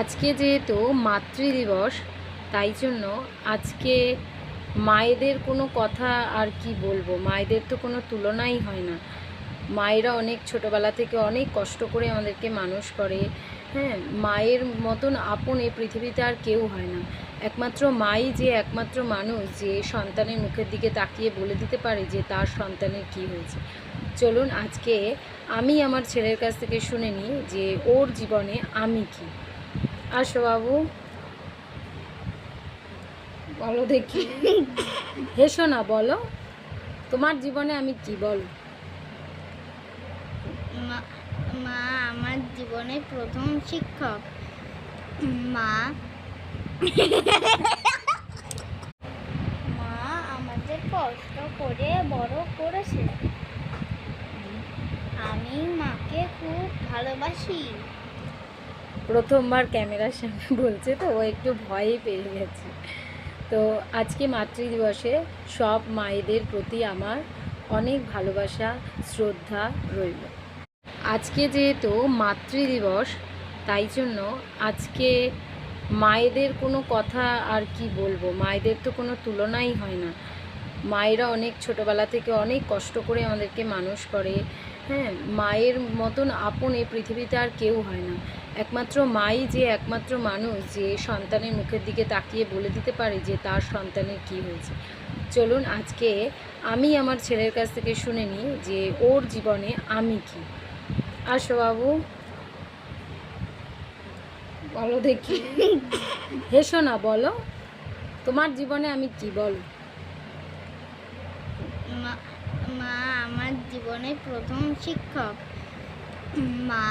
আজকে যেহেতু মাতৃদিবস, তাই জন্য আজকে মায়েদের কোনো কথা আর কি বলবো। মায়েদের তো কোনো তুলনাই হয় না। মায়েরা অনেক ছোটোবেলা থেকে অনেক কষ্ট করে আমাদেরকে মানুষ করে। হ্যাঁ, মায়ের মতন আপন এই পৃথিবীতে আর কেউ হয় না। একমাত্র মাই যে একমাত্র মানুষ যে সন্তানের মুখের দিকে তাকিয়ে বলে দিতে পারে যে তার সন্তানের কী হয়েছে। চলুন আজকে আমি আমার ছেলের কাছ থেকে শুনে নিই যে ওর জীবনে আমি কী। আসো বাবু, বলো দেখি। হেসো না, বলো তোমার জীবনে আমি কি, বলো। মা আমার জীবনের প্রথম শিক্ষক। মা মা আমাদের কষ্ট করে বড় করেছে। আমি মাকে খুব ভালোবাসি। প্রথমবার ক্যামেরার সামনে বলছে তো ও একটু ভয়ই পেয়ে গেছে। তো আজকে মাতৃদিবসে সব মায়েদের প্রতি আমার অনেক ভালোবাসা, শ্রদ্ধা রইল। আজকে যেহেতু মাতৃদিবস, তাই জন্য আজকে মায়েদের কোনো কথা আর কি বলবো। মায়েদের তো কোনো তুলনাই হয় না। মায়েরা অনেক ছোটোবেলা থেকে অনেক কষ্ট করে আমাদেরকে মানুষ করে। হ্যাঁ, মায়ের মতন আপন এই পৃথিবীতে আর কেউ হয় না। একমাত্র মাই যে একমাত্র মানুষ যে সন্তানের মুখের দিকে তাকিয়ে বলে দিতে পারে যে তার সন্তানের কী হয়েছে। চলুন আজকে আমি আমার ছেলের কাছ থেকে শুনে নিই যে ওর জীবনে আমি কী। আসো বাবু, বলো দেখি। হেসো না, বলো তোমার জীবনে আমি কি, বলো। মা আমার জীবনের প্রথম শিক্ষক। মা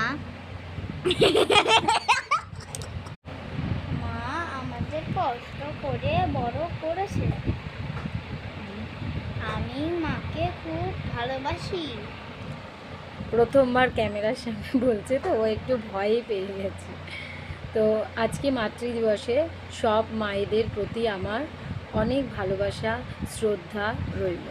আমাদের কষ্ট করে বড় করেছে। আমি মাকে খুব ভালোবাসি। প্রথমবার ক্যামেরার সামনে বলছে তো ও একটু ভয়ই পেয়ে গেছে। তো আজকে মাতৃদিবসে সব মায়েদের প্রতি আমার অনেক ভালোবাসা, শ্রদ্ধা রইল।